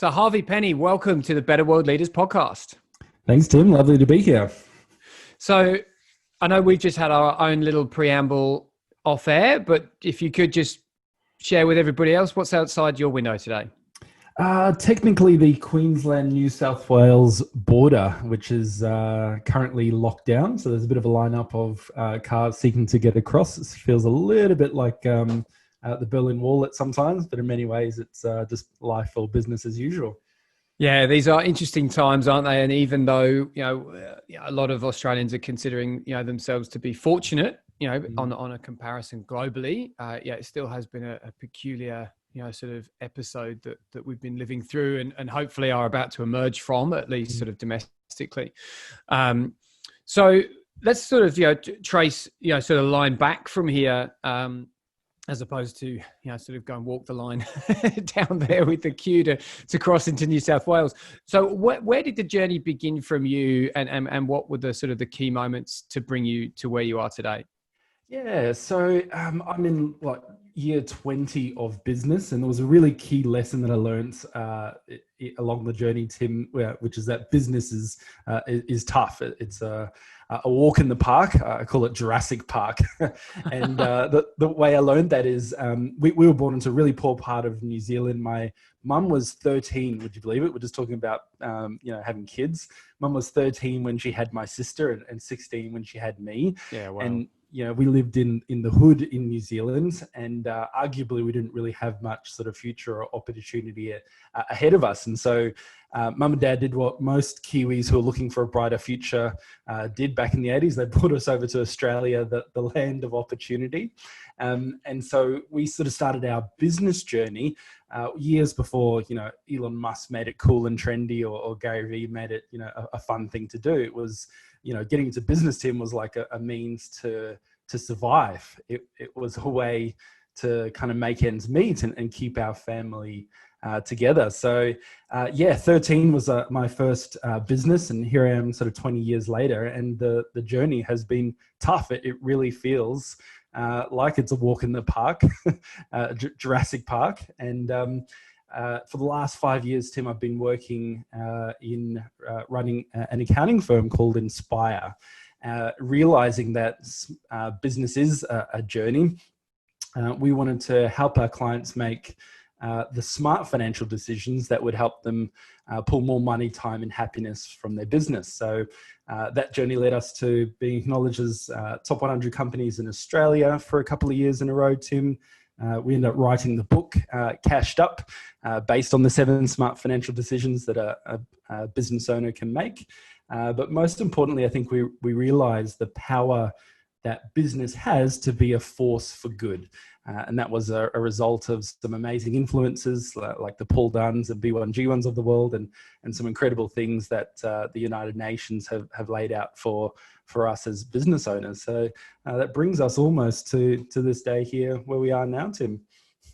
So Harvee Pene, welcome to the Better World Leaders podcast. Thanks, Tim. Lovely to be here. So I know we've just had our own little preamble off air, but if you could just share with everybody else, what's outside your window today? Technically the Queensland-New South Wales border, which is currently locked down. So there's a bit of a lineup of cars seeking to get across. It feels a little bit like the Berlin Wall at sometimes, but in many ways it's just life or business as usual. Yeah, these are interesting times, aren't they? And even though, a lot of Australians are considering, themselves to be fortunate, on a comparison globally, it still has been a peculiar, sort of episode that we've been living through and hopefully are about to emerge from, at least sort of domestically. So let's sort of, trace, sort of line back from here, as opposed to, sort of go and walk the line down there with the queue to cross into New South Wales. So where did the journey begin from you and what were the sort of the key moments to bring you to where you are today? Yeah, so I'm in year 20 of business, and there was a really key lesson that I learned along the journey, Tim, which is that business is tough. It's a walk in the park. I call it Jurassic Park. And the way I learned that is we were born into a really poor part of New Zealand. My mum was 13, would you believe it? We're just talking about, having kids. Mum was 13 when she had my sister and 16 when she had me. Yeah, wow. And we lived in the hood in New Zealand, and arguably we didn't really have much sort of future or opportunity ahead of us. And so mum and dad did what most Kiwis who are looking for a brighter future did back in the 80s. They brought us over to Australia, the land of opportunity. And so we sort of started our business journey years before, Elon Musk made it cool and trendy or Gary Vee made it, a fun thing to do. It was, getting into business, Tim, was like a means to survive. It was a way to kind of make ends meet and keep our family together. So 13 was my first business, and here I am sort of 20 years later, and the journey has been tough. It really feels like it's a walk in the park, Jurassic Park. And for the last 5 years, Tim, I've been working in running an accounting firm called Inspire, realizing that business is a journey. We wanted to help our clients make the smart financial decisions that would help them pull more money, time, and happiness from their business. So that journey led us to being acknowledged as top 100 companies in Australia for a couple of years in a row, Tim. We ended up writing the book, Cashed Up, based on the 7 smart financial decisions that a business owner can make. But most importantly, I think we realized the power that business has to be a force for good. And that was a result of some amazing influences like the Paul Dunns and B1G1s of the world, and some incredible things that the United Nations have laid out for us as business owners. So that brings us almost to this day here where we are now, Tim.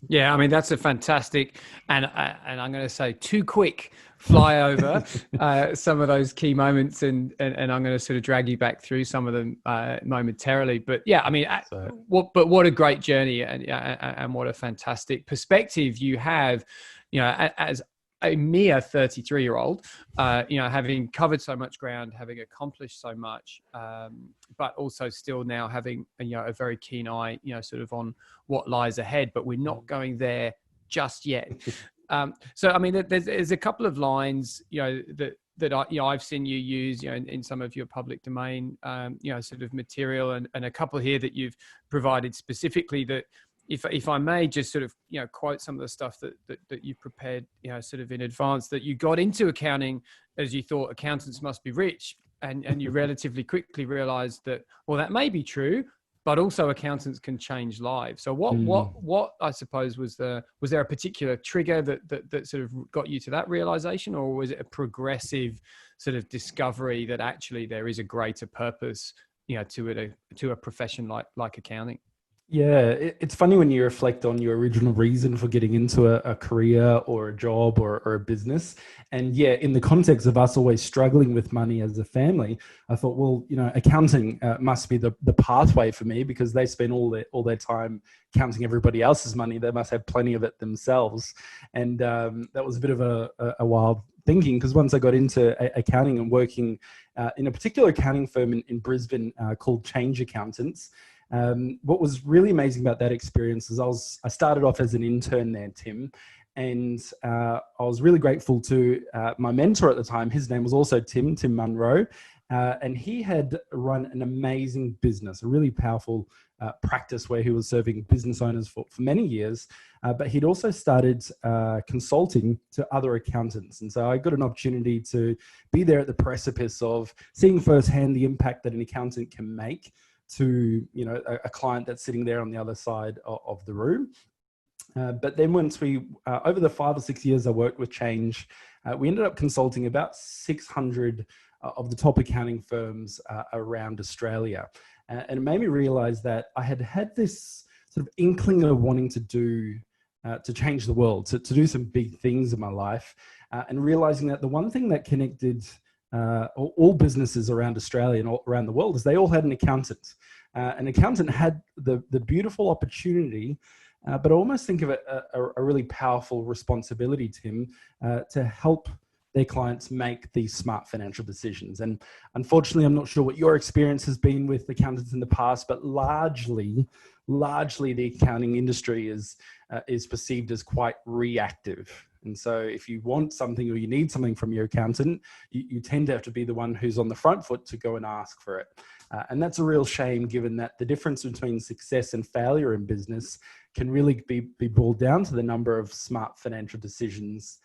Yeah, I mean, that's a fantastic, and I'm going to say too quick flyover some of those key moments, and I'm going to sort of drag you back through some of them momentarily. But yeah, I mean, what a great journey, and what a fantastic perspective you have, as a mere 33-year-old, having covered so much ground, having accomplished so much, but also still now having, a very keen eye, sort of on what lies ahead, but we're not going there just yet. So, I mean, there's a couple of lines, that I've seen you use, in some of your public domain, sort of material, and a couple here that you've provided specifically that, if I may just sort of, quote some of the stuff that you prepared, sort of in advance, that you got into accounting as you thought accountants must be rich. And you relatively quickly realized that, well, that may be true, but also accountants can change lives. So what I suppose was there a particular trigger that sort of got you to that realization, or was it a progressive sort of discovery that actually there is a greater purpose, to a profession like accounting? Yeah, it's funny when you reflect on your original reason for getting into a career or a job or a business. And yeah, in the context of us always struggling with money as a family, I thought, well, accounting must be the pathway for me, because they spend all their time counting everybody else's money. They must have plenty of it themselves. And that was a bit of a wild thinking, because once I got into accounting and working in a particular accounting firm in Brisbane called Change Accountants. What was really amazing about that experience is I started off as an intern there, Tim, and I was really grateful to my mentor at the time. His name was also Tim Munro, and he had run an amazing business, a really powerful practice where he was serving business owners for many years, but he'd also started consulting to other accountants. And so I got an opportunity to be there at the precipice of seeing firsthand the impact that an accountant can make to a client that's sitting there on the other side of the room. But then once we, over the 5 or 6 years I worked with Change, we ended up consulting about 600 of the top accounting firms around Australia. And it made me realize that I had this sort of inkling of wanting to change the world, to do some big things in my life, and realizing that the one thing that connected all businesses around Australia and all around the world is they all had an accountant. An accountant had the beautiful opportunity, but I almost think of it a really powerful responsibility, Tim, to help their clients make these smart financial decisions. And unfortunately, I'm not sure what your experience has been with accountants in the past, but largely the accounting industry is perceived as quite reactive. And so if you want something or you need something from your accountant, you tend to have to be the one who's on the front foot to go and ask for it. And that's a real shame, given that the difference between success and failure in business can really be boiled down to the number of smart financial decisions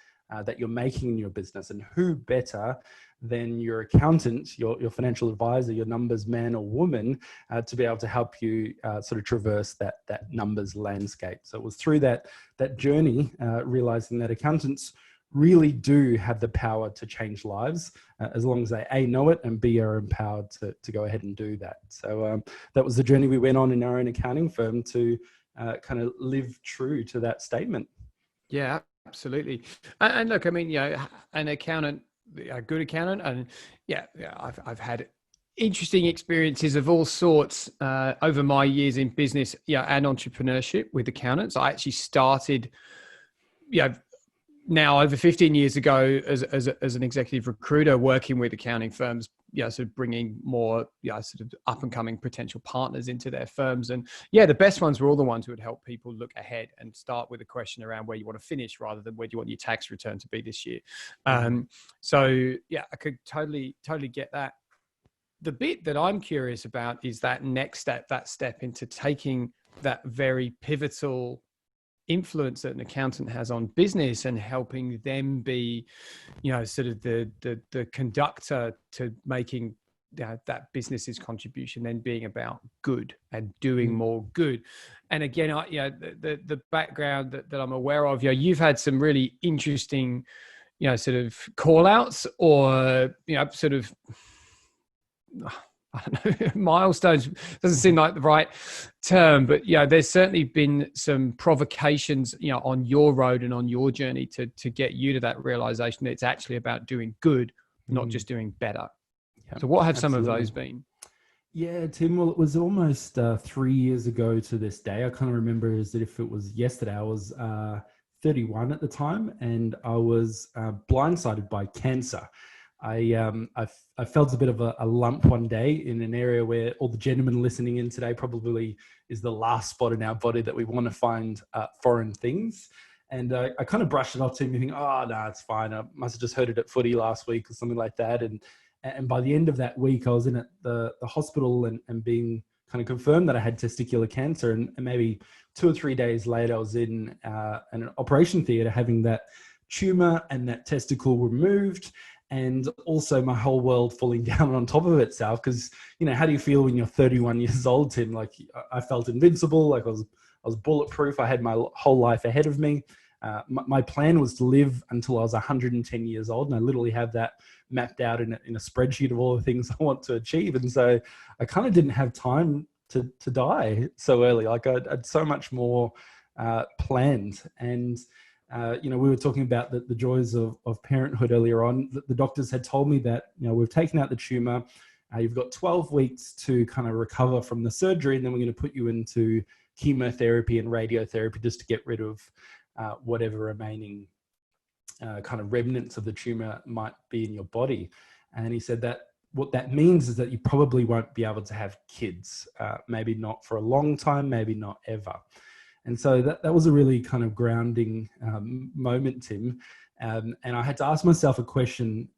that you're making in your business. And who better than your accountant, your financial advisor, your numbers man or woman, to be able to help you sort of traverse that numbers landscape. So it was through that journey, realizing that accountants really do have the power to change lives, as long as they A, know it, and B, are empowered to go ahead and do that. So that was the journey we went on in our own accounting firm to kind of live true to that statement. Yeah, absolutely. And look, I mean, an accountant, a good accountant, and I've had interesting experiences of all sorts over my years in business, and entrepreneurship with accountants. I actually started, now over 15 years ago as an executive recruiter, working with accounting firms, sort of bringing more sort of up and coming potential partners into their firms. And the best ones were all the ones who would help people look ahead and start with a question around where you want to finish rather than where do you want your tax return to be this year. So I could totally get that. The bit that I'm curious about is that next step, that step into taking that very pivotal influence that an accountant has on business and helping them be, sort of the conductor to making that business's contribution then being about good and doing more good. And again, the background that I'm aware of, you've had some really interesting, sort of call outs or, sort of, I don't know, milestones doesn't seem like the right term, but there's certainly been some provocations, on your road and on your journey to get you to that realization that it's actually about doing good, not just doing better. Yeah, so what have some of those been? Yeah, Tim, well, it was almost 3 years ago to this day. I kind of remember as if it was yesterday. I was 31 at the time, and I was blindsided by cancer. I felt a bit of a lump one day in an area where all the gentlemen listening in today probably is the last spot in our body that we want to find foreign things. And I kind of brushed it off to me thinking, oh, no, it's fine. I must have just heard it at footy last week or something like that. And by the end of that week, I was in at the hospital and being kind of confirmed that I had testicular cancer. And maybe 2 or 3 days later, I was in an operation theatre having that tumor and that testicle removed. And also my whole world falling down on top of itself. Because, how do you feel when you're 31 years old, Tim? Like, I felt invincible, like I was bulletproof. I had my whole life ahead of me. My plan was to live until I was 110 years old. And I literally have that mapped out in a spreadsheet of all the things I want to achieve. And so I kind of didn't have time to die so early. Like I'd so much more planned. And we were talking about the joys of parenthood earlier on. The doctors had told me that, we've taken out the tumor. You've got 12 weeks to kind of recover from the surgery, and then we're going to put you into chemotherapy and radiotherapy just to get rid of whatever remaining kind of remnants of the tumor might be in your body. And he said that what that means is that you probably won't be able to have kids, maybe not for a long time, maybe not ever. And so that was a really kind of grounding moment, Tim. And I had to ask myself a question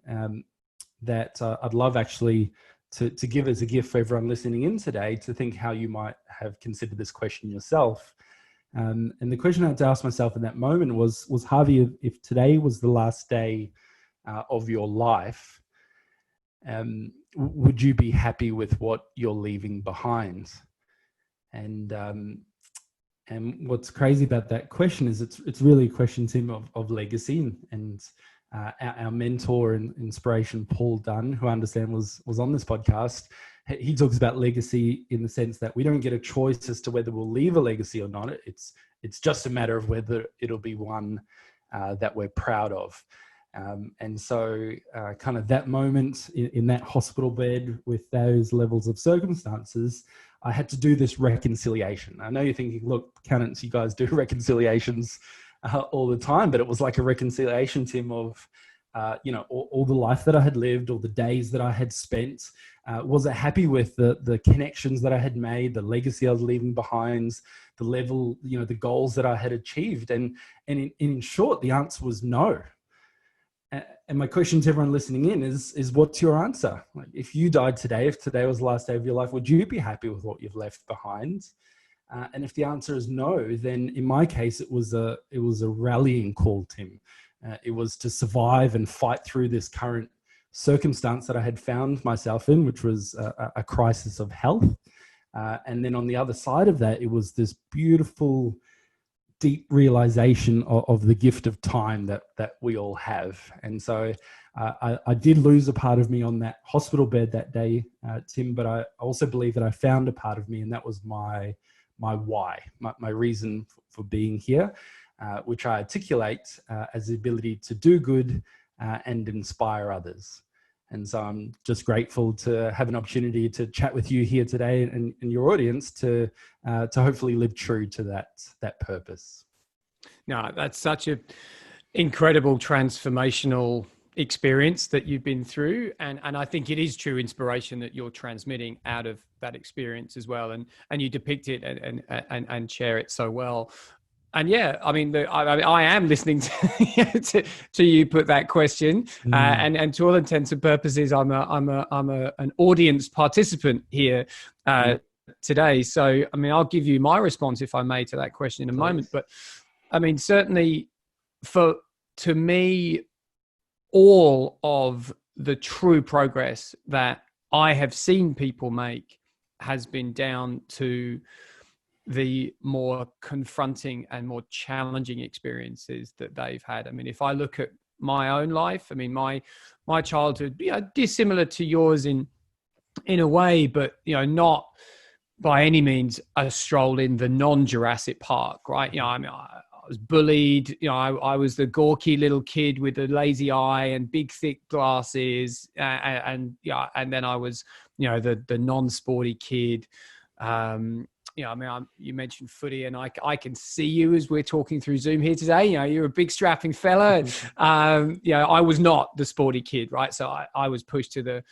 that I'd love actually to give as a gift for everyone listening in today, to think how you might have considered this question yourself. And the question I had to ask myself in that moment was Harvey, if today was the last day of your life, would you be happy with what you're leaving behind? And what's crazy about that question is it's really a question, Tim, of legacy. And our mentor and inspiration, Paul Dunn, who I understand was on this podcast, he talks about legacy in the sense that we don't get a choice as to whether we'll leave a legacy or not. It's just a matter of whether it'll be one that we're proud of. And so kind of that moment in that hospital bed with those levels of circumstances, I had to do this reconciliation. I know you're thinking, look, accountants, you guys do reconciliations all the time, but it was like a reconciliation, Tim, of all the life that I had lived, all the days that I had spent. Was I happy with the connections that I had made, the legacy I was leaving behind, the level, the goals that I had achieved? And in short, the answer was no. And my question to everyone listening in is what's your answer? Like, if you died today, if today was the last day of your life, would you be happy with what you've left behind? And if the answer is no, then in my case, it was a rallying call, Tim. It was to survive and fight through this current circumstance that I had found myself in, which was a crisis of health. And then on the other side of that, it was this beautiful, deep realization of the gift of time that we all have. And so I did lose a part of me on that hospital bed that day, Tim, but I also believe that I found a part of me, and that was my why, my reason for being here, which I articulate as the ability to do good and inspire others. And so I'm just grateful to have an opportunity to chat with you here today and your audience to hopefully live true to that purpose. No, that's such an incredible transformational experience that you've been through. And I think it is true inspiration that you're transmitting out of that experience as well. And you depict it and share it so well. And yeah, I mean, I am listening to you put that question, and to all intents and purposes, I'm an audience participant here today. So, I mean, I'll give you my response, if I may, to that question in a moment. But I mean, certainly, to me, all of the true progress that I have seen people make has been down to the more confronting and more challenging experiences that they've had. I mean, if I look at my own life, I mean, my childhood, dissimilar to yours in a way, but, not by any means a stroll in the non-Jurassic Park, right? I mean, I was bullied, I was the gawky little kid with the lazy eye and big, thick glasses. And then I was, the non-sporty kid. I mean, you mentioned footy, and I can see you as we're talking through Zoom here today. You're a big strapping fella. I was not the sporty kid, right? So I was pushed to the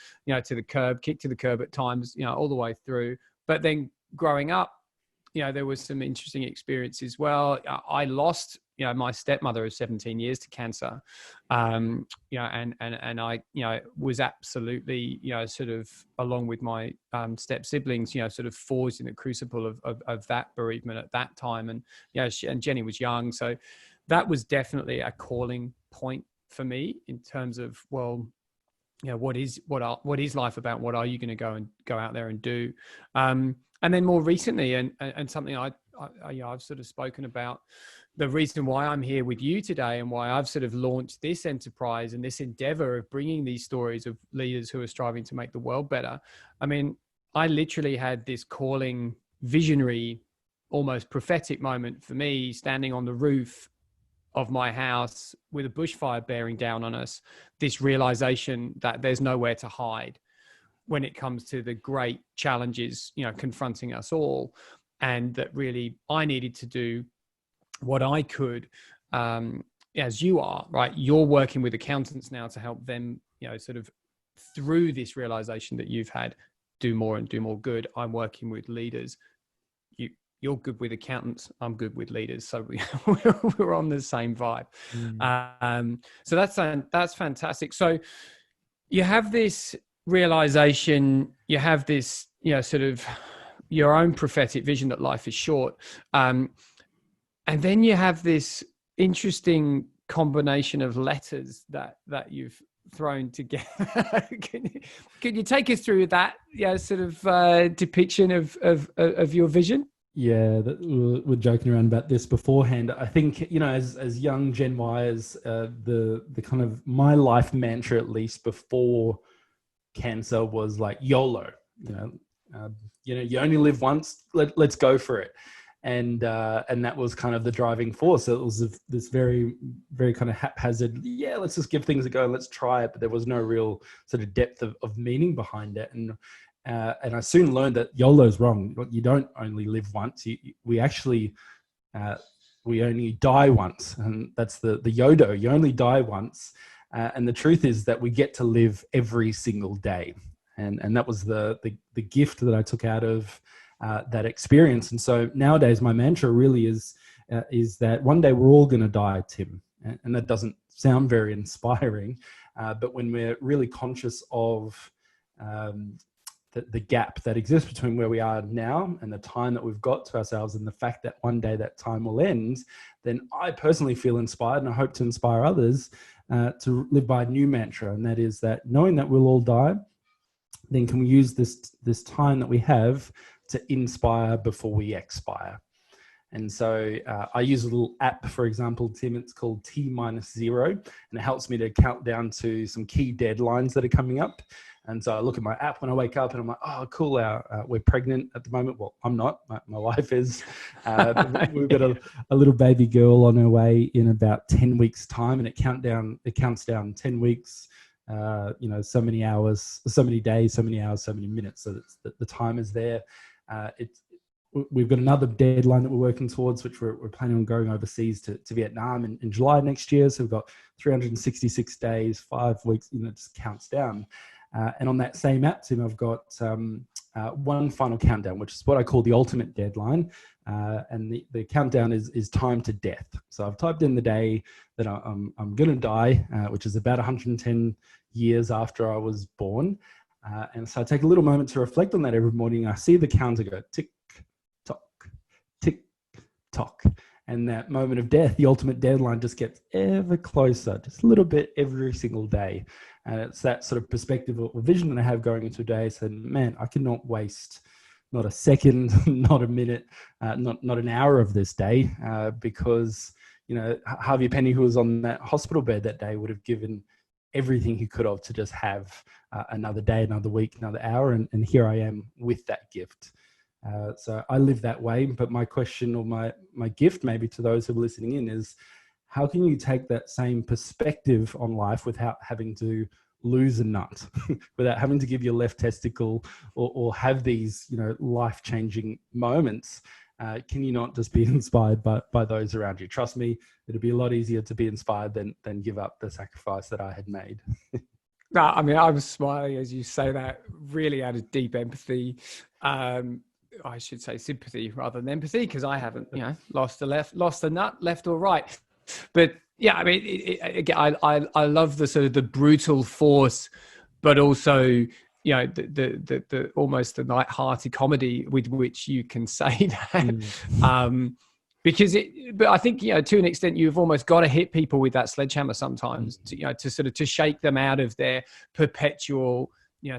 curb, kicked to the curb at times, all the way through. But then growing up, there was some interesting experience as well. I lost, my stepmother of 17 years to cancer. And I, was absolutely, sort of along with my step siblings, sort of forged in the crucible of that bereavement at that time. And, and Jenny was young. So that was definitely a calling point for me in terms of, well, what is life about? What are you going to go out there and do? And then more recently, and something I've sort of spoken about, the reason why I'm here with you today and why I've sort of launched this enterprise and this endeavor of bringing these stories of leaders who are striving to make the world better. I mean, I literally had this calling, visionary, almost prophetic moment for me, standing on the roof of my house with a bushfire bearing down on us, this realization that there's nowhere to hide when it comes to the great challenges, confronting us all. And that really I needed to do what I could, as you are, right? You're working with accountants now to help them, sort of through this realization that you've had, do more and do more good. I'm working with leaders. You're good with accountants. I'm good with leaders. So we're on the same vibe. So that's fantastic. So you have this realization, you have this, sort of your own prophetic vision that life is short. And then you have this interesting combination of letters that you've thrown together. Can you take us through that, sort of depiction of your vision? Yeah, we're joking around about this beforehand. I think, as young Gen Yers, the kind of my life mantra, at least before cancer, was like YOLO. You only live once. Let's go for it. And that was kind of the driving force. So it was this very, very kind of haphazard, let's just give things a go and let's try it. But there was no real sort of depth of meaning behind it. And I soon learned that YOLO's wrong. You don't only live once. We actually only die once, and that's the Yodo. You only die once, and the truth is that we get to live every single day, and that was the gift that I took out of that experience. And so nowadays, my mantra really is that one day we're all going to die, Tim, and that doesn't sound very inspiring, but when we're really conscious of the gap that exists between where we are now and the time that we've got to ourselves and the fact that one day that time will end, then I personally feel inspired, and I hope to inspire others to live by a new mantra. And that is that knowing that we'll all die, then can we use this time that we have to inspire before we expire? And so I use a little app, for example, Tim, it's called T-0, and it helps me to count down to some key deadlines that are coming up. And so I look at my app when I wake up and I'm like, oh, cool, we're pregnant at the moment. Well, I'm not, my wife is. We've got a little baby girl on her way in about 10 weeks time, and it counts down 10 weeks, so many hours, so many days, so many hours, so many minutes. So the time is there. We've got another deadline that we're working towards, which we're planning on going overseas to Vietnam in July next year. So we've got 366 days, 5 weeks, it just counts down. And on that same app, Tim, I've got one final countdown, which is what I call the ultimate deadline. And the countdown is time to death. So I've typed in the day that I'm going to die, which is about 110 years after I was born. And so I take a little moment to reflect on that every morning. I see the counter go tick, tock, tick, tock. And that moment of death, the ultimate deadline, just gets ever closer, just a little bit every single day. And it's that sort of perspective or vision that I have going into a day, saying, man, I cannot waste not a second, not a minute, not an hour of this day, because, Harvee Pene, who was on that hospital bed that day, would have given everything he could have to just have another day, another week, another hour. And here I am with that gift. So I live that way. But my question, or my gift maybe to those who are listening in, is how can you take that same perspective on life without having to lose a nut, without having to give your left testicle or have these, life-changing moments? Can you not just be inspired by those around you? Trust me, it'd be a lot easier to be inspired than give up the sacrifice that I had made. No, I mean, I was smiling as you say that, really out of deep empathy. I should say sympathy rather than empathy, because I haven't, lost a nut, left or right. But yeah, I mean, again, I love the sort of the brutal force, but also, the almost the light-hearted comedy with which you can say that. Because but I think, to an extent, you've almost got to hit people with that sledgehammer sometimes to sort of to shake them out of their perpetual,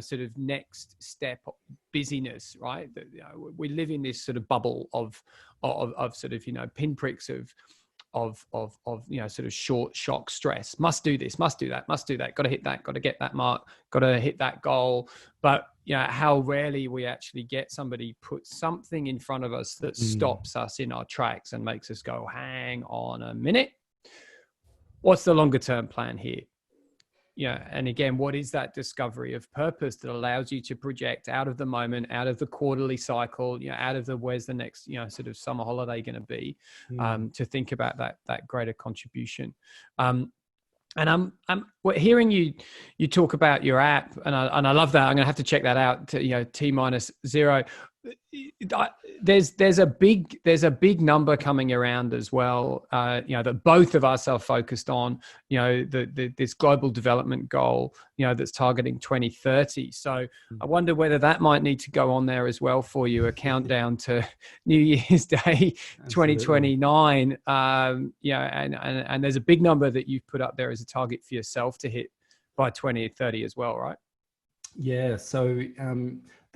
sort of next step busyness, right? We live in this sort of bubble of sort of, pinpricks of sort of short shock stress. Must do this, must do that, got to hit that, got to get that mark, got to hit that goal. But how rarely we actually get somebody put something in front of us that stops us in our tracks and makes us go, hang on a minute. What's the longer term plan here? And again, what is that discovery of purpose that allows you to project out of the moment, out of the quarterly cycle, out of the where's the next, sort of summer holiday going to be, to think about that greater contribution. And I'm hearing you talk about your app, and I love that. I'm going to have to check that out. T-0. There's a big number coming around as well. That both of us are focused on. This global development goal. That's targeting 2030. So I wonder whether that might need to go on there as well for you. A countdown to New Year's Day, 2029. And there's a big number that you've put up there as a target for yourself to hit by 2030 as well, right? Yeah. So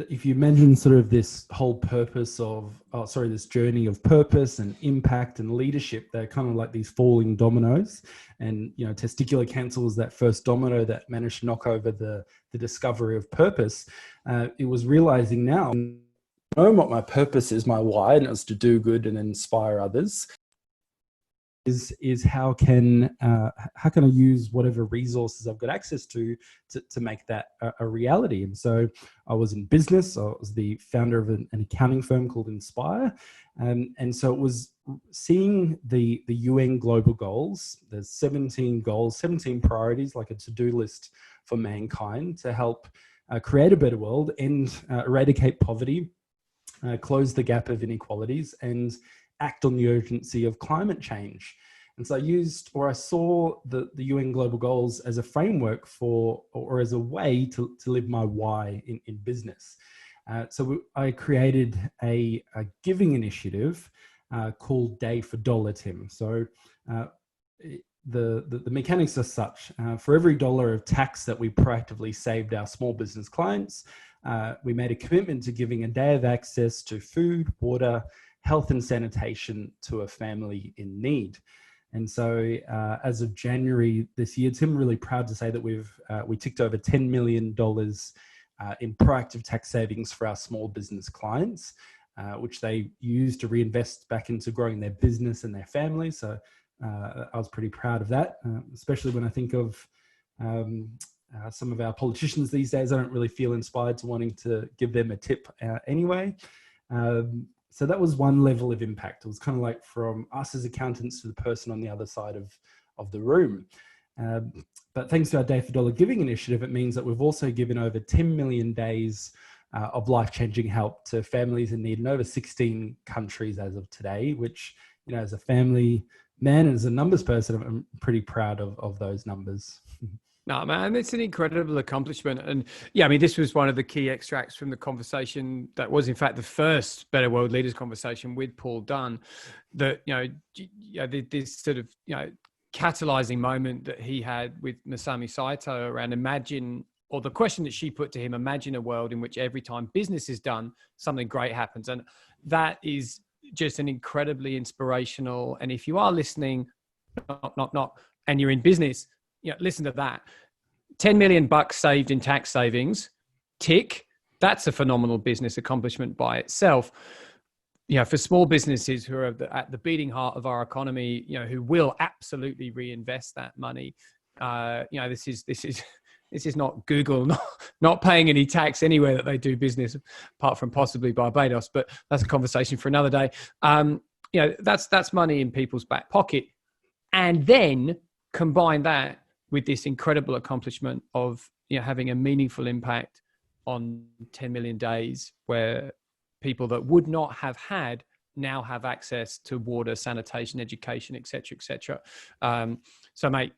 if you imagine sort of this whole purpose of, this journey of purpose and impact and leadership, they're kind of like these falling dominoes. And, testicular cancer was that first domino that managed to knock over the discovery of purpose. It was realizing now, I know what my purpose is, my why, and it's to do good and inspire others. Is how can I use whatever resources I've got access to make that a reality? And so I was in business. I was the founder of an accounting firm called Inspire, and so it was seeing the UN global goals. There's 17 goals, 17 priorities, like a to-do list for mankind to help create a better world, and eradicate poverty, close the gap of inequalities, and act on the urgency of climate change. And so I saw the UN Global Goals as a framework or as a way to live my why in business. So I created a giving initiative called Day for Dollar, Tim. So the mechanics are such, for every dollar of tax that we proactively saved our small business clients, we made a commitment to giving a day of access to food, water, health and sanitation to a family in need. And so as of January this year, Tim, really proud to say that we ticked over $10 million in proactive tax savings for our small business clients, which they use to reinvest back into growing their business and their family. So I was pretty proud of that, especially when I think of some of our politicians these days. I don't really feel inspired to wanting to give them a tip anyway. So that was one level of impact. It was kind of like from us as accountants to the person on the other side of the room. But thanks to our Day for Dollar Giving initiative, it means that we've also given over 10 million days of life-changing help to families in need in over 16 countries as of today, which, as a family man and as a numbers person, I'm pretty proud of those numbers. No, man, it's an incredible accomplishment. And yeah, I mean, this was one of the key extracts from the conversation that was, in fact, the first Better World Leaders conversation with Paul Dunn, that, this sort of, catalyzing moment that he had with Masami Saito around imagine, or the question that she put to him, imagine a world in which every time business is done, something great happens. And that is just an incredibly inspirational. And if you are listening, and you're in business, listen to that. $10 million saved in tax savings, tick. That's a phenomenal business accomplishment by itself. For small businesses who are at the beating heart of our economy, who will absolutely reinvest that money. This is not Google, not paying any tax anywhere that they do business, apart from possibly Barbados. But that's a conversation for another day. That's money in people's back pocket, and then combine that with this incredible accomplishment of having a meaningful impact on 10 million days, where people that would not have had now have access to water, sanitation, education, etc., etc. So, mate,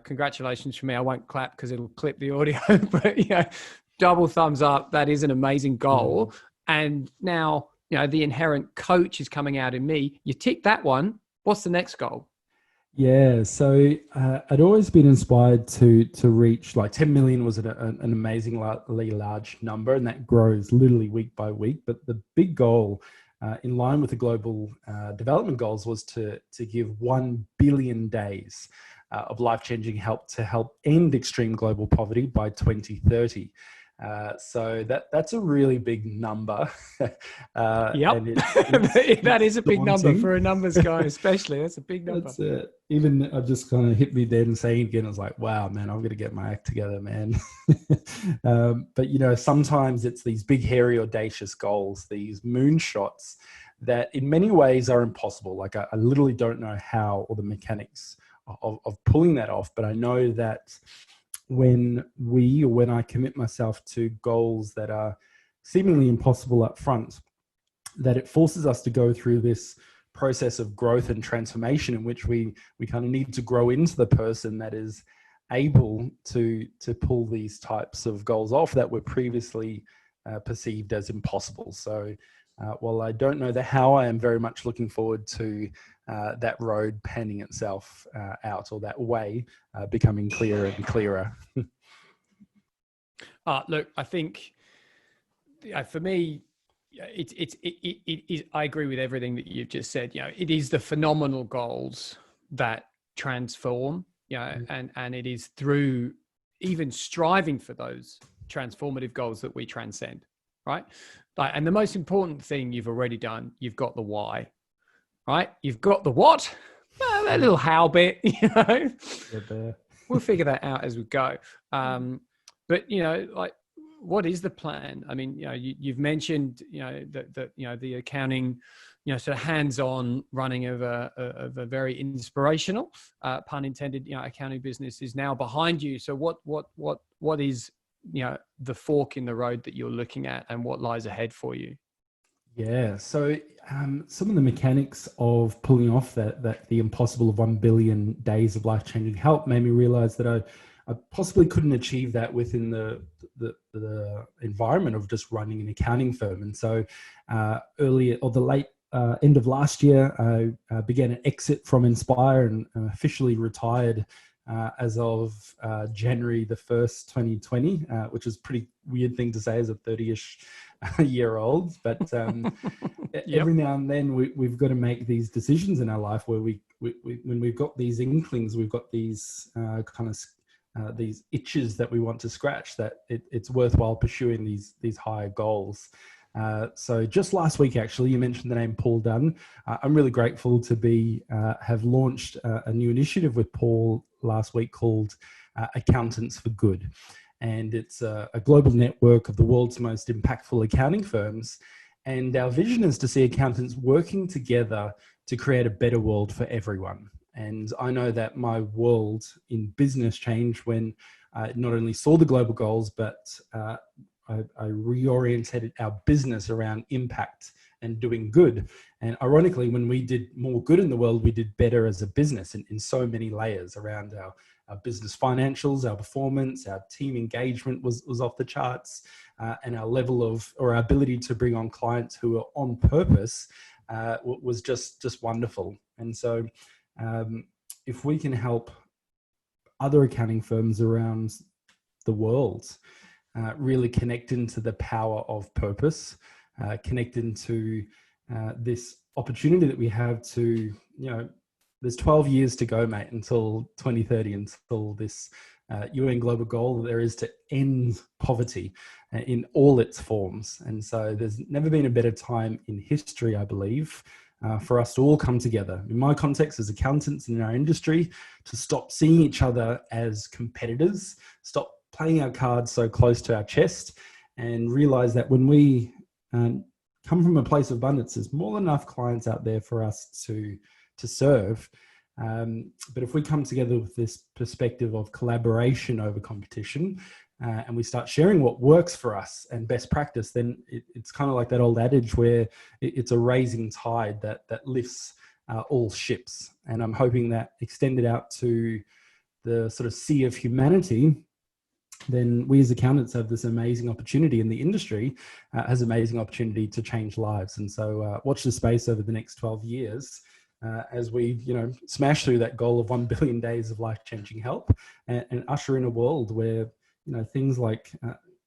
congratulations from me. I won't clap because it'll clip the audio, but double thumbs up. That is an amazing goal. And now, the inherent coach is coming out in me. You tick that one. What's the next goal? Yeah, so I'd always been inspired to reach, like 10 million was an amazingly large number, and that grows literally week by week. But the big goal, in line with the global development goals, was to give 1 billion days of life-changing help to help end extreme global poverty by 2030. So that's a really big number. Yep. And That is a big number daunting. for a numbers guy, especially. That's a big number. That's it. Even I just kind of hit me then saying again, I was like, wow, man, I'm going to get my act together, man. But, you know, sometimes it's these big, hairy, audacious goals, these moonshots that in many ways are impossible. Like I literally don't know how or the mechanics of pulling that off. But I know that when I commit myself to goals that are seemingly impossible up front, that it forces us to go through this process of growth and transformation in which we kind of need to grow into the person that is able to pull these types of goals off that were previously perceived as impossible. So while I don't know the how, I am very much looking forward to that road panning itself out, or that way becoming clearer and clearer. Look, I think for me, it is. I agree with everything that you've just said. You know, it is the phenomenal goals that transform. You know, and it is through even striving for those transformative goals that we transcend, right? Like, and the most important thing you've already done, you've got the why, right? You've got the what, well, that little how bit, you know. We'll figure that out as we go. But you know, like, what is the plan? I mean, you know, you've mentioned, you know, that you know, the accounting, you know, sort of hands-on running of a very inspirational, pun intended, you know, accounting business is now behind you. So what is, you know, the fork in the road that you're looking at, and what lies ahead for you? Yeah. So some of the mechanics of pulling off that the impossible of 1 billion days of life-changing help made me realize that I possibly couldn't achieve that within the environment of just running an accounting firm. And so earlier, or the late end of last year, I began an exit from Inspire and officially retired as of January the 1st, 2020, which is a pretty weird thing to say as a 30-ish year old. But every now and then we've got to make these decisions in our life where when we've got these inklings, we've got these these itches that we want to scratch, that it's worthwhile pursuing these higher goals. So just last week, actually, you mentioned the name Paul Dunn. I'm really grateful to have launched a new initiative with Paul last week called Accountants for Good. And it's a global network of the world's most impactful accounting firms. And our vision is to see accountants working together to create a better world for everyone. And I know that my world in business changed when I not only saw the global goals, but I reoriented our business around impact and doing good. And ironically, when we did more good in the world, we did better as a business in so many layers around our business financials, our performance, our team engagement was off the charts, and our level of, or our ability to bring on clients who are on purpose was just wonderful. And so if we can help other accounting firms around the world really connect into the power of purpose, connect into this opportunity that we have to, you know, there's 12 years to go, mate, until 2030, until this UN global goal there is to end poverty in all its forms. And so there's never been a better time in history, I believe, for us to all come together, in my context as accountants in our industry, to stop seeing each other as competitors, stop playing our cards so close to our chest, and realize that when we come from a place of abundance, there's more than enough clients out there for us to serve. But if we come together with this perspective of collaboration over competition, and we start sharing what works for us and best practice, then it's kind of like that old adage where it's a rising tide that lifts all ships. And I'm hoping that extended out to the sort of sea of humanity, then we as accountants have this amazing opportunity, and the industry has amazing opportunity to change lives. And so watch the space over the next 12 years as we, you know, smash through that goal of 1 billion days of life-changing help, and usher in a world where, you know, things like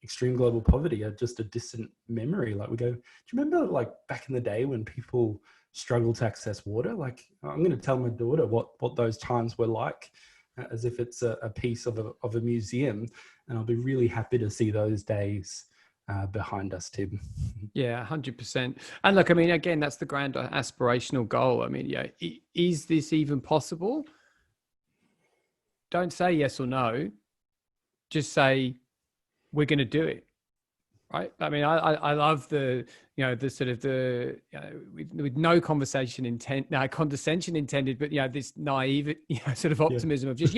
extreme global poverty are just a distant memory. Like, we go, do you remember like back in the day when people struggled to access water? Like, I'm going to tell my daughter what those times were like. as if it's a piece of a museum. And I'll be really happy to see those days behind us, Tim. Yeah, 100%. And look, I mean, again, that's the grand aspirational goal. I mean, yeah, is this even possible? Don't say yes or no. Just say, we're going to do it. Right. I mean, I love the, the sort of with no condescension intended, but, this naive, sort of optimism of just,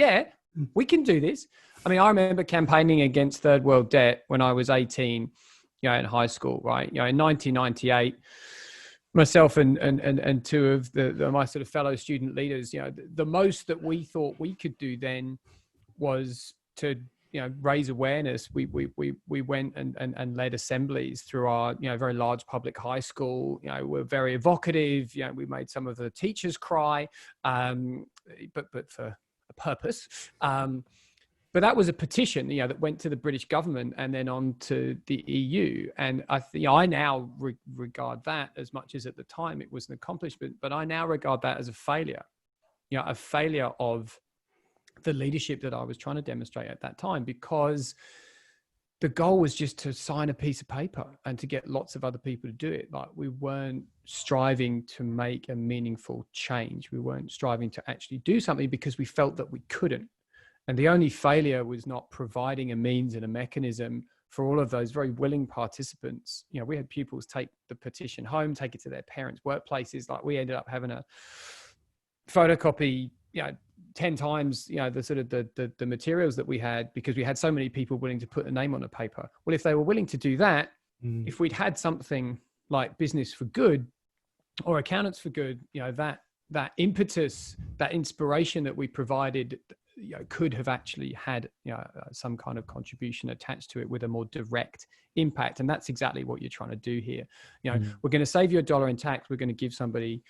we can do this. I mean, I remember campaigning against third world debt when I was 18, in high school, right? In 1998, myself and two of my sort of fellow student leaders, the most that we thought we could do then was to, raise awareness. We went and led assemblies through our, very large public high school. We're very evocative. We made some of the teachers cry, but for a purpose. But that was a petition, that went to the British government and then on to the EU. And I now regard that, as much as at the time it was an accomplishment, but I now regard that as a failure, a failure of the leadership that I was trying to demonstrate at that time, because the goal was just to sign a piece of paper and to get lots of other people to do it. Like, we weren't striving to make a meaningful change. We weren't striving to actually do something because we felt that we couldn't. And the only failure was not providing a means and a mechanism for all of those very willing participants. We had pupils take the petition home, take it to their parents' workplaces. Like, we ended up having a photocopy, 10 times, the sort of the materials that we had, because we had so many people willing to put a name on a paper. Well, if they were willing to do that, if we'd had something like Business for Good or Accountants for Good, that impetus, that inspiration that we provided, could have actually had, some kind of contribution attached to it with a more direct impact. And that's exactly what you're trying to do here. We're going to save you $1 in tax. We're going to give somebody,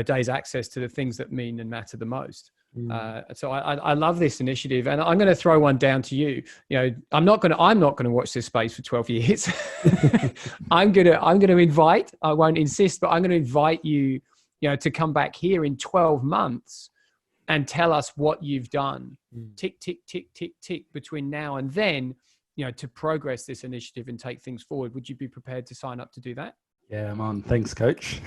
days access to the things that mean and matter the most. So I love this initiative, and I'm going to throw one down to you. I'm not going to watch this space for 12 years. I'm going to invite, I won't insist, but I'm going to invite you, to come back here in 12 months and tell us what you've done. Tick, tick, tick, tick, tick between now and then, to progress this initiative and take things forward. Would you be prepared to sign up to do that? Yeah, I'm on. Thanks, Coach.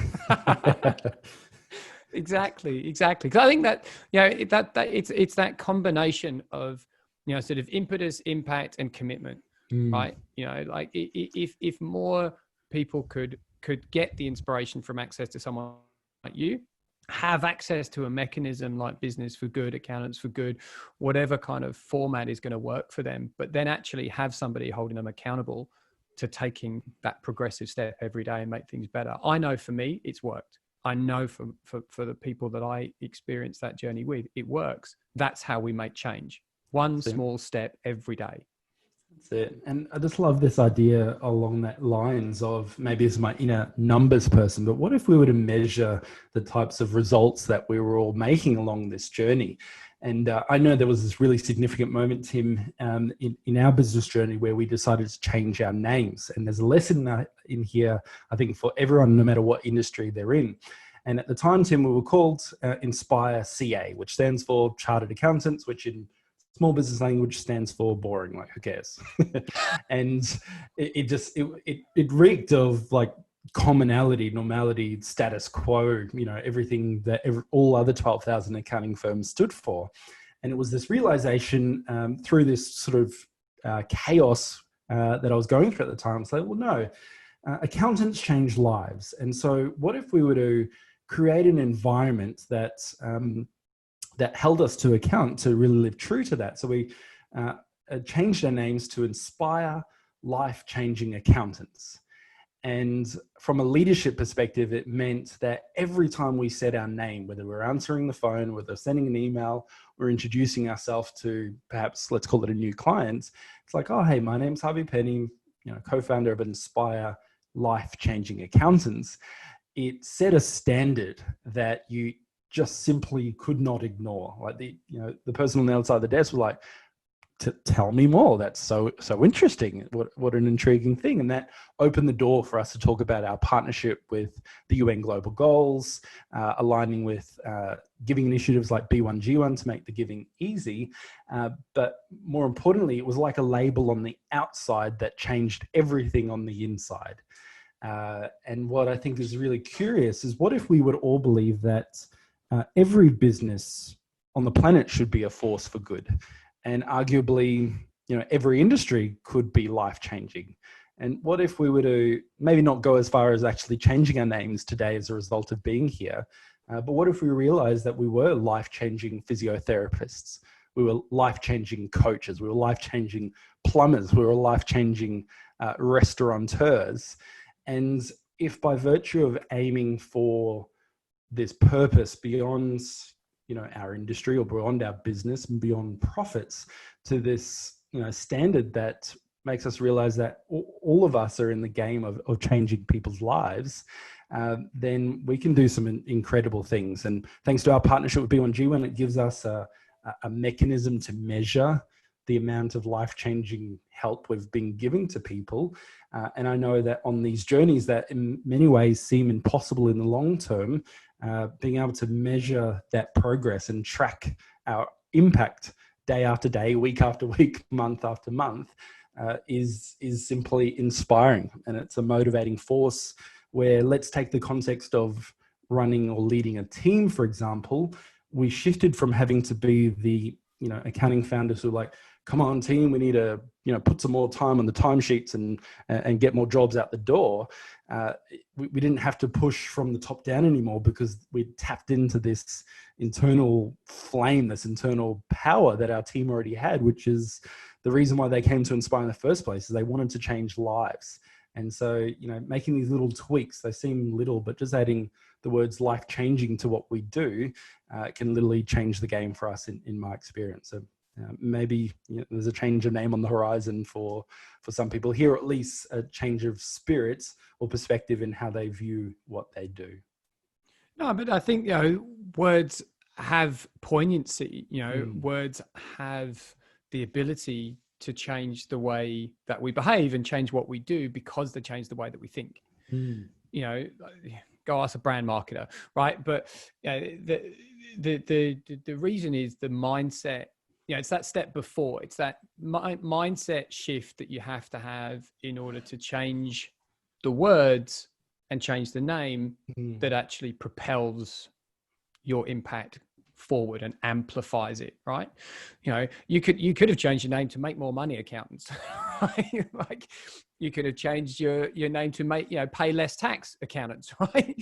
Exactly. Because I think that, it's that combination of, sort of impetus, impact, and commitment, right? Like, if more people could get the inspiration from access to someone like you, have access to a mechanism like Business for Good, Accountants for Good, whatever kind of format is going to work for them, but then actually have somebody holding them accountable to taking that progressive step every day and make things better. I know for me, it's worked. I know for the people that I experience that journey with, it works. That's how we make change. One small step every day. That's it. And I just love this idea along that lines of, maybe it's my inner numbers person, but what if we were to measure the types of results that we were all making along this journey? And I know there was this really significant moment, Tim, in our business journey where we decided to change our names. And there's a lesson in here, I think, for everyone, no matter what industry they're in. And at the time, Tim, we were called Inspire CA, which stands for Chartered Accountants, which in small business language stands for boring, like who cares? And it reeked of like commonality, normality, status quo, everything that all other 12,000 accounting firms stood for. And it was this realization through this sort of chaos that I was going through at the time. So, well, no, accountants change lives. And so what if we were to create an environment that held us to account to really live true to that? So we changed our names to Inspire Life-Changing Accountants. And from a leadership perspective, it meant that every time we said our name, whether we're answering the phone, whether sending an email, or introducing ourselves to perhaps, let's call it a new client, it's like, oh, hey, my name's Harvee Pene, co-founder of Inspire Life-Changing Accountants. It set a standard that you just simply could not ignore. Like the person on the outside of the desk was like, tell me more. That's so interesting. What an intriguing thing. And that opened the door for us to talk about our partnership with the UN Global Goals, aligning with giving initiatives like B1G1 to make the giving easy. But more importantly, it was like a label on the outside that changed everything on the inside. And what I think is really curious is, what if we would all believe that every business on the planet should be a force for good? And arguably, every industry could be life-changing. And what if we were to maybe not go as far as actually changing our names today as a result of being here, but what if we realized that we were life-changing physiotherapists, we were life-changing coaches, we were life-changing plumbers, we were life-changing restaurateurs? And if by virtue of aiming for this purpose beyond our industry or beyond our business and beyond profits, to this standard that makes us realize that all of us are in the game of changing people's lives, then we can do some incredible things. And thanks to our partnership with B1G1, it gives us a mechanism to measure the amount of life-changing help we've been giving to people. And I know that on these journeys that in many ways seem impossible in the long term, being able to measure that progress and track our impact day after day, week after week, month after month, is simply inspiring. And it's a motivating force where, let's take the context of running or leading a team, for example. We shifted from having to be the accounting founders who are like, come on team, we need to put some more time on the timesheets and get more jobs out the door. We didn't have to push from the top down anymore, because we tapped into this internal flame, this internal power that our team already had, which is the reason why they came to Inspire in the first place, is they wanted to change lives. And so, making these little tweaks, they seem little, but just adding the words life-changing to what we do can literally change the game for us in my experience. So maybe there's a change of name on the horizon for some people here, or at least a change of spirits or perspective in how they view what they do. No, but I think, words have poignancy, words have the ability to change the way that we behave and change what we do, because they change the way that we think. Go ask a brand marketer, right? But the reason is the mindset. It's that step before. It's that mindset shift that you have to have in order to change the words and change the name that actually propels your impact forward and amplifies it, right? You could have changed your name to Make More Money Accountants, right? Like, you could have changed your name to make Pay Less Tax Accountants, right?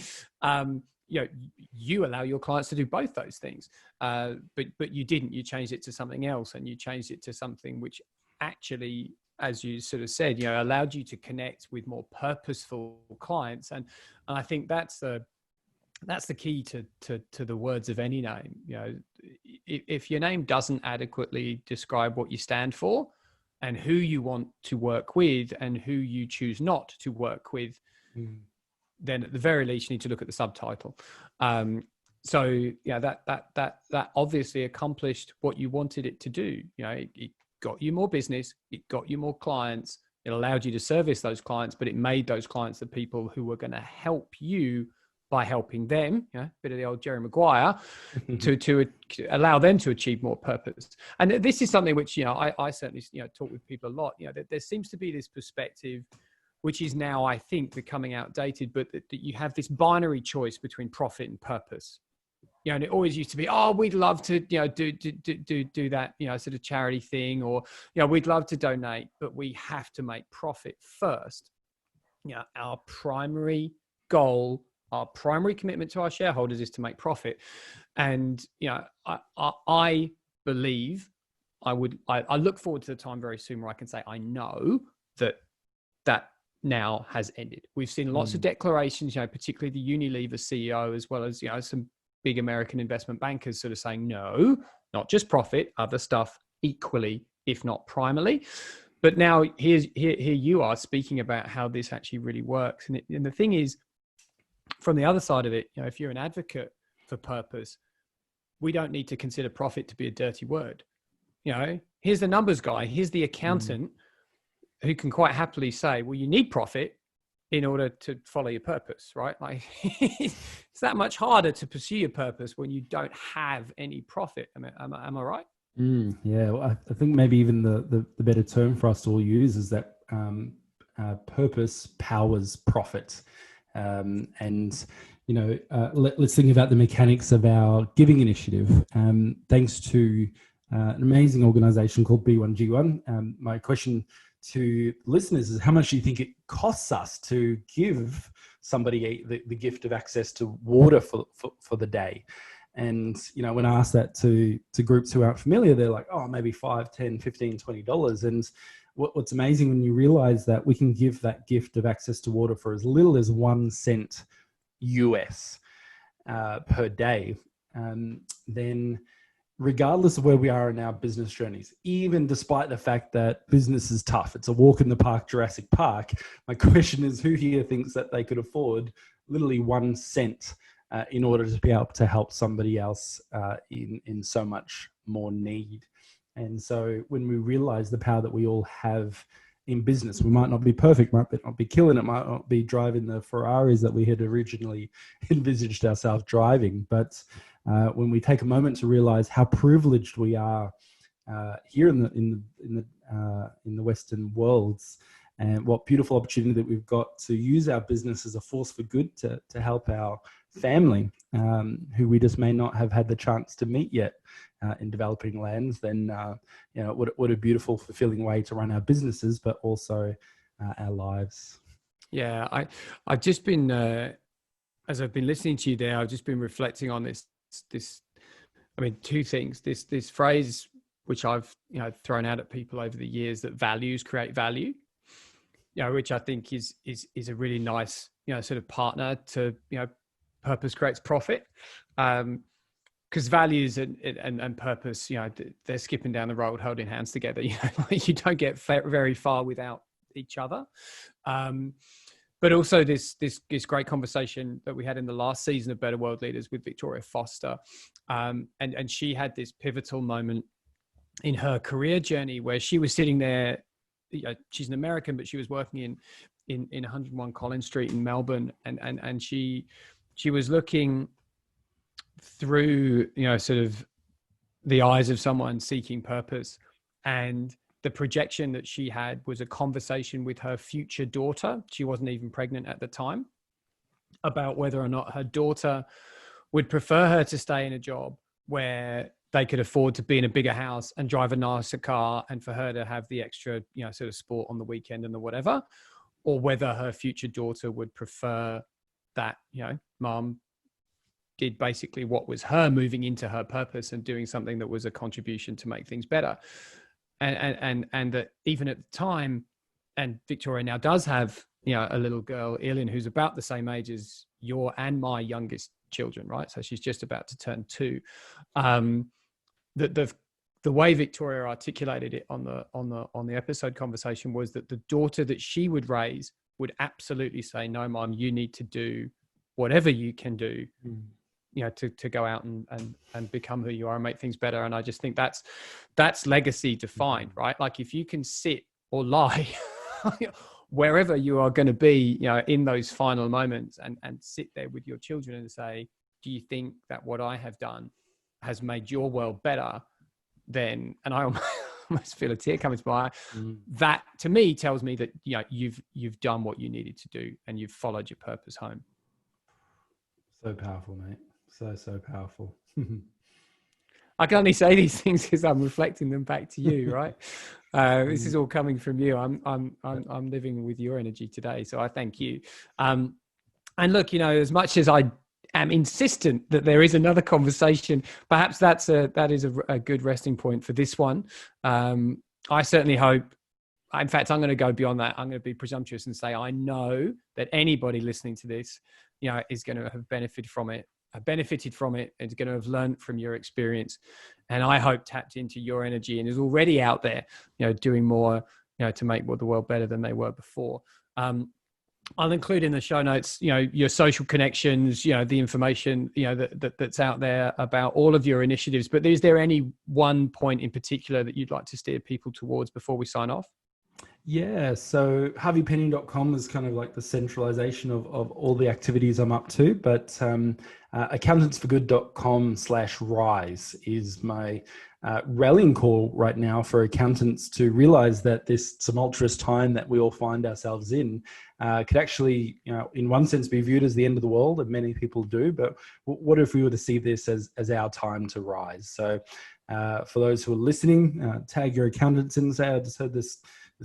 You allow your clients to do both those things, but you didn't. You changed it to something else, and you changed it to something which actually, as you sort of said, allowed you to connect with more purposeful clients. And I think that's the key to the words of any name. If your name doesn't adequately describe what you stand for and who you want to work with and who you choose not to work with, then at the very least you need to look at the subtitle. That obviously accomplished what you wanted it to do. It got you more business, it got you more clients, it allowed you to service those clients, but it made those clients the people who were going to help you by helping them, a bit of the old Jerry Maguire, to allow them to achieve more purpose. And this is something which, I certainly, talk with people a lot, that there seems to be this perspective, which is now, I think, becoming outdated, but that you have this binary choice between profit and purpose. And it always used to be, we'd love to, do that, sort of charity thing, or, we'd love to donate, but we have to make profit first. Our primary goal, our primary commitment to our shareholders is to make profit. And, I believe I look forward to the time very soon where I can say, I know that now has ended. We've seen lots of declarations, particularly the Unilever CEO, as well as, some big American investment bankers sort of saying, no, not just profit, other stuff equally, if not primarily. But now here you are speaking about how this actually really works. And the thing is, from the other side of it, if you're an advocate for purpose, we don't need to consider profit to be a dirty word. here's the numbers guy, here's the accountant who can quite happily say, well, you need profit in order to follow your purpose, right? Like it's that much harder to pursue your purpose when you don't have any profit. Am I right? Yeah, well, I think maybe even the better term for us to all use is that purpose powers profit. And let's think about the mechanics of our giving initiative. Thanks to an amazing organization called B1G1. My question to listeners is, how much do you think it costs us to give somebody the gift of access to water for the day? And, when I ask that to groups who aren't familiar, they're like, oh, maybe $5, $10, $15, $20. And what's amazing when you realize that we can give that gift of access to water for as little as 1 cent US per day, then regardless of where we are in our business journeys, even despite the fact that business is tough, it's a walk in the park, Jurassic Park, my question is, who here thinks that they could afford literally 1 cent in order to be able to help somebody else in so much more need? And so when we realize the power that we all have in business, we might not be perfect, might not be killing it, might not be driving the Ferraris that we had originally envisaged ourselves driving, but when we take a moment to realize how privileged we are here in the Western worlds, and what beautiful opportunity that we've got to use our business as a force for good to help our family, who we just may not have had the chance to meet yet in developing lands, then what a beautiful, fulfilling way to run our businesses, but also our lives. Yeah, I've just been as I've been listening to you there, I've just been reflecting on this. I mean, two things. This phrase, which I've thrown out at people over the years, that values create value. Which I think is a really nice sort of partner to purpose creates profit. Because values and purpose, they're skipping down the road holding hands together. You don't get very far without each other. But also this great conversation that we had in the last season of Better World Leaders with Victoria Foster. And she had this pivotal moment in her career journey where she was sitting there. She's an American, but she was working in 101 Collins Street in Melbourne. And she was looking through, sort of the eyes of someone seeking purpose. And the projection that she had was a conversation with her future daughter. She wasn't even pregnant at the time, about whether or not her daughter would prefer her to stay in a job where they could afford to be in a bigger house and drive a nicer car, and for her to have the extra, sort of sport on the weekend and the whatever, or whether her future daughter would prefer that, mom did basically what was her moving into her purpose and doing something that was a contribution to make things better. And that even at the time, and Victoria now does have, a little girl, Eilin, who's about the same age as your and my youngest children, right? So she's just about to turn 2. The way Victoria articulated it on the episode conversation was that the daughter that she would raise would absolutely say, no, mom, you need to do whatever you can do, to go out and become who you are and make things better. And I just think that's legacy defined, right? Like if you can sit or lie wherever you are going to be, in those final moments, and sit there with your children and say, do you think that what I have done has made your world better? Then, and I almost feel a tear coming to my eye. That to me tells me that you've done what you needed to do and you've followed your purpose home. So powerful, mate. So powerful. I can only say these things because I'm reflecting them back to you, right? This is all coming from you. I'm living with your energy today, so I thank you. And look, as much as I am insistent that there is another conversation, perhaps that is a good resting point for this one. I certainly hope. In fact, I'm going to go beyond that. I'm going to be presumptuous and say I know that anybody listening to this, is going to have benefited from it, is going to have learned from your experience, and I hope tapped into your energy and is already out there, doing more, to make the world better than they were before. I'll include in the show notes, your social connections, the information, that's out there about all of your initiatives. But is there any one point in particular that you'd like to steer people towards before we sign off? Yeah, so harveepene.com is kind of like the centralization of all the activities I'm up to, but accountantsforgood.com/rise is my rallying call right now for accountants to realize that this tumultuous time that we all find ourselves in could actually, in one sense be viewed as the end of the world, and many people do, but what if we were to see this as our time to rise? So for those who are listening, tag your accountants in and say, I just heard this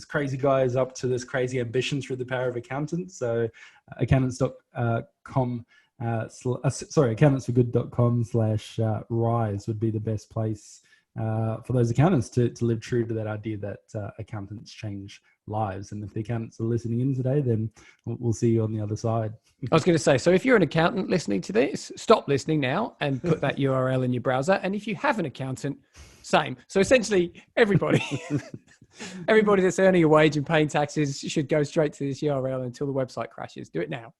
crazy guy is up to this crazy ambition through the power of accountants. So accountantsforgood.com/rise would be the best place for those accountants to live true to that idea that accountants change lives. And if the accountants are listening in today, then we'll see you on the other side. I was going to say, so if you're an accountant listening to this, stop listening now and put that URL in your browser. And if you have an accountant, same. So essentially everybody that's earning a wage and paying taxes should go straight to this URL until the website crashes. Do it now.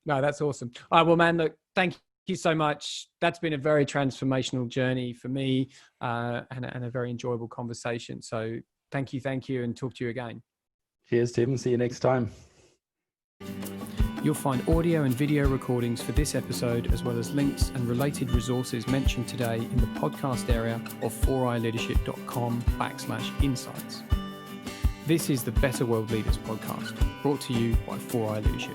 No, that's awesome. All right, well, man, look, thank you so much. That's been a very transformational journey for me and a very enjoyable conversation. So thank you, and talk to you again. Cheers, Tim. See you next time. You'll find audio and video recordings for this episode, as well as links and related resources mentioned today in the podcast area of 4iLeadership.com/insights. This is the Better World Leaders podcast, brought to you by 4i Leadership.